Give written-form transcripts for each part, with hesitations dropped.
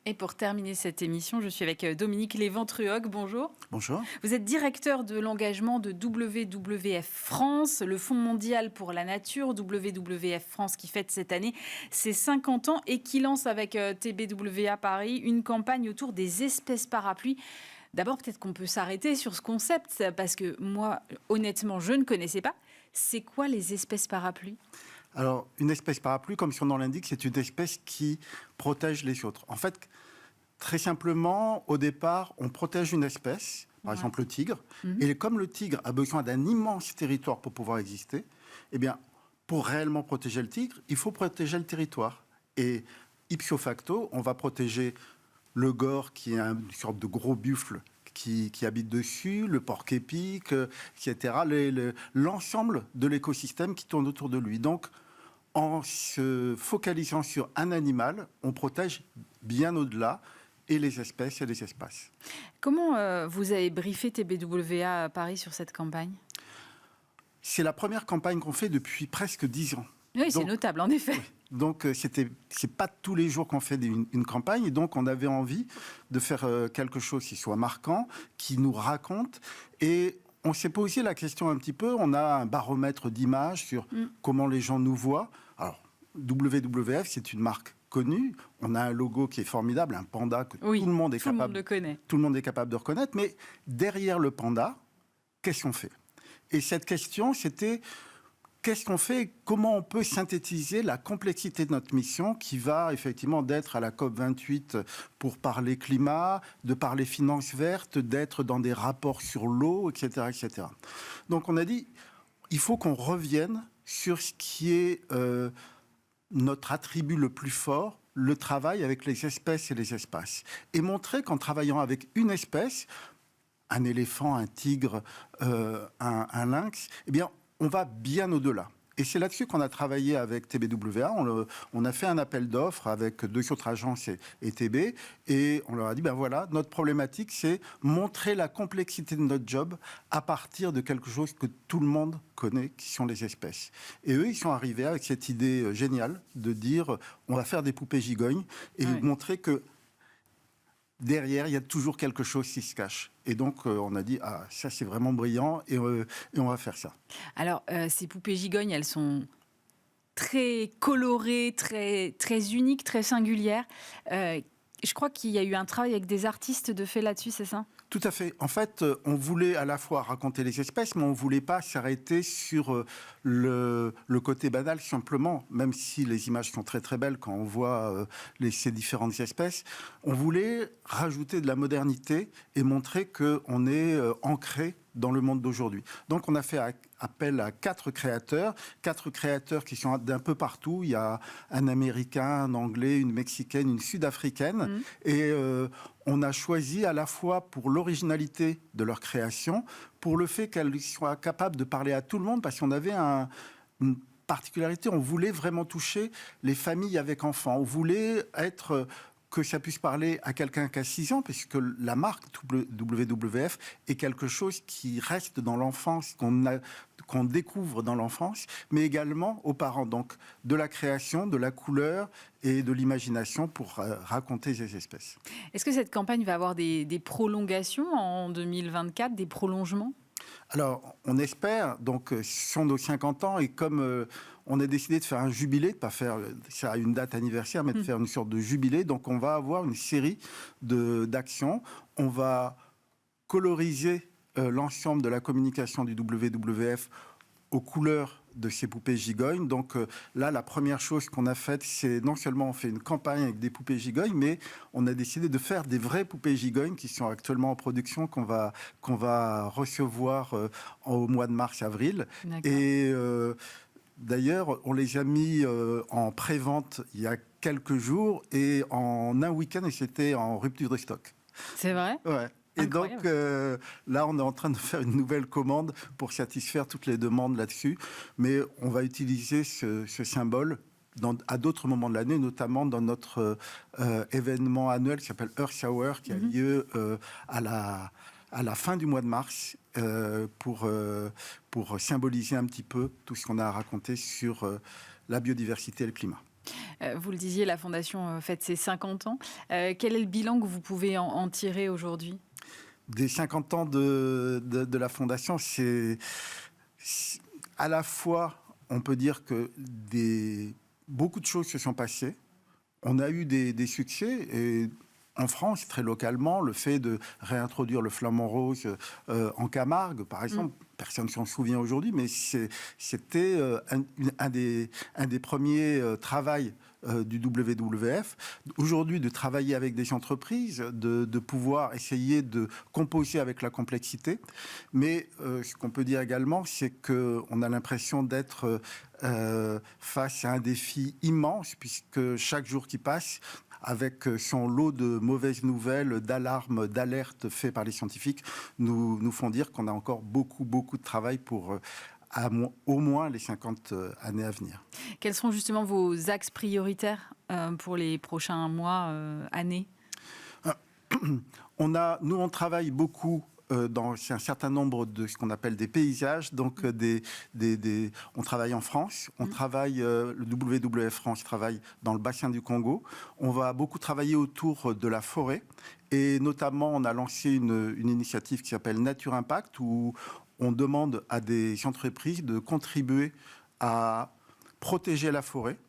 Et pour terminer cette émission, je suis avec Dominique Léventruoc. Bonjour. Bonjour. Vous êtes directeur de l'engagement de WWF France, le Fonds mondial pour la nature, WWF France qui fête cette année ses 50 ans et qui lance avec TBWA Paris une campagne autour des espèces parapluies. D'abord, peut-être qu'on peut s'arrêter sur ce concept, parce que moi, honnêtement, je ne connaissais pas. C'est quoi les espèces parapluies ? Alors, une espèce parapluie, comme son nom l'indique, c'est une espèce qui protège les autres. En fait, très simplement, au départ, on protège une espèce, par exemple le tigre, et comme le tigre a besoin d'un immense territoire pour pouvoir exister, eh bien, pour réellement protéger le tigre, il faut protéger le territoire. Et ipso facto, on va protéger le gore, qui est une sorte de gros buffle qui habite dessus, le porc-épic, etc., l'ensemble de l'écosystème qui tourne autour de lui. Donc, en se focalisant sur un animal, on protège bien au-delà et les espèces et les espaces. Comment vous avez briefé TBWA à Paris sur cette campagne ? C'est la première campagne qu'on fait depuis presque 10 ans. Oui, c'est notable, en effet. Oui. Donc, c'est pas tous les jours qu'on fait une campagne, et donc on avait envie de faire quelque chose qui soit marquant, qui nous raconte, et on s'est posé la question un petit peu, on a un baromètre d'images sur comment les gens nous voient. Alors, WWF, c'est une marque connue, on a un logo qui est formidable, un panda que tout le monde est capable de reconnaître, mais derrière le panda, qu'est-ce qu'on fait ? Et cette question, c'était... Qu'est-ce qu'on fait et comment on peut synthétiser la complexité de notre mission qui va effectivement d'être à la COP28 pour parler climat, de parler finances vertes, d'être dans des rapports sur l'eau, etc., etc. Donc on a dit, il faut qu'on revienne sur ce qui est notre attribut le plus fort, le travail avec les espèces et les espaces. Et montrer qu'en travaillant avec une espèce, un éléphant, un tigre, un lynx, eh bien, on va bien au-delà. Et c'est là-dessus qu'on a travaillé avec TBWA. On a fait un appel d'offres avec 2 autres agences et TB. Et on leur a dit, ben voilà, notre problématique, c'est montrer la complexité de notre job à partir de quelque chose que tout le monde connaît, qui sont les espèces. Et eux, ils sont arrivés avec cette idée géniale de dire, on va faire des poupées gigognes et montrer que derrière, il y a toujours quelque chose qui se cache. Et donc, on a dit, ah, ça, c'est vraiment brillant, et on va faire ça. Alors, ces poupées gigognes, elles sont très colorées, très uniques, très singulières. Je crois qu'il y a eu un travail avec des artistes de fait là-dessus, c'est ça ? Tout à fait. En fait, on voulait à la fois raconter les espèces, mais on ne voulait pas s'arrêter sur le côté banal simplement, même si les images sont très très belles quand on voit ces différentes espèces. On voulait rajouter de la modernité et montrer qu'on est ancré dans le monde d'aujourd'hui. Donc on a fait appel à 4 créateurs qui sont d'un peu partout. Il y a un Américain, un Anglais, une Mexicaine, une Sud-Africaine. Et on a choisi à la fois pour l'originalité de leur création, pour le fait qu'elles soient capables de parler à tout le monde, parce qu'on avait une particularité, on voulait vraiment toucher les familles avec enfants. On voulait que ça puisse parler à quelqu'un qui a 6 ans, puisque la marque WWF est quelque chose qui reste dans l'enfance, qu'on découvre dans l'enfance, mais également aux parents. Donc, de la création, de la couleur et de l'imagination pour raconter ces espèces. Est-ce que cette campagne va avoir des prolongations en 2024, des prolongements ? Alors, on espère, donc, ce sont nos 50 ans, et comme on a décidé de faire un jubilé, de ne pas faire ça à une date anniversaire, mais de faire une sorte de jubilé, donc on va avoir une série d'actions. On va coloriser l'ensemble de la communication du WWF aux couleurs de ces poupées gigognes. Donc là, la première chose qu'on a faite, c'est non seulement on fait une campagne avec des poupées gigognes, mais on a décidé de faire des vraies poupées gigognes qui sont actuellement en production, qu'on va recevoir au mois de mars-avril. Et d'ailleurs, on les a mis en pré-vente il y a quelques jours, et en un week-end, c'était en rupture de stock. C'est vrai ? Ouais. Et incroyable. donc, là, on est en train de faire une nouvelle commande pour satisfaire toutes les demandes là-dessus. Mais on va utiliser ce symbole à d'autres moments de l'année, notamment dans notre événement annuel qui s'appelle Earth Hour, qui a lieu à la fin du mois de mars, pour symboliser un petit peu tout ce qu'on a à raconter sur la biodiversité et le climat. Vous le disiez, la Fondation fête ses 50 ans. Quel est le bilan que vous pouvez en tirer aujourd'hui ? Des 50 ans de la Fondation, c'est à la fois, on peut dire que beaucoup de choses se sont passées. On a eu des succès et en France, très localement, le fait de réintroduire le flamant rose en Camargue, par exemple, personne ne s'en souvient aujourd'hui, mais c'était un des premiers travails du WWF. Aujourd'hui, de travailler avec des entreprises, de pouvoir essayer de composer avec la complexité. Mais ce qu'on peut dire également, c'est qu'on a l'impression d'être face à un défi immense, puisque chaque jour qui passe, avec son lot de mauvaises nouvelles, d'alarmes, d'alertes faites par les scientifiques, nous font dire qu'on a encore beaucoup de travail pour au moins les 50 années à venir. Quels seront justement vos axes prioritaires pour les prochains mois, années ? On travaille beaucoup dans un certain nombre de ce qu'on appelle des paysages. Donc, on travaille en France, on travaille, le WWF France travaille dans le bassin du Congo. On va beaucoup travailler autour de la forêt. Et notamment, on a lancé une initiative qui s'appelle Nature Impact, où on demande à des entreprises de contribuer à protéger la forêt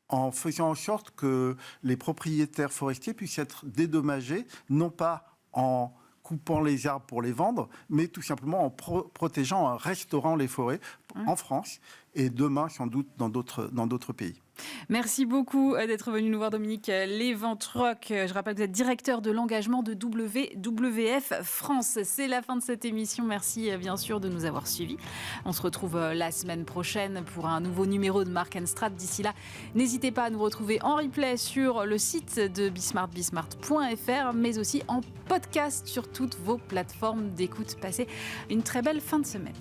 en faisant en sorte que les propriétaires forestiers puissent être dédommagés, non pas en coupant les arbres pour les vendre, mais tout simplement en protégeant, en restaurant les forêts en France et demain, sans doute, dans d'autres pays. Merci beaucoup d'être venu nous voir, Dominique Léventrock. Je rappelle que vous êtes directeur de l'engagement de WWF France. C'est la fin de cette émission. Merci bien sûr de nous avoir suivis. On se retrouve la semaine prochaine pour un nouveau numéro de Mark & Strat. D'ici là, n'hésitez pas à nous retrouver en replay sur le site de Bismart, bismart.fr, mais aussi en podcast sur toutes vos plateformes d'écoute. Passez une très belle fin de semaine.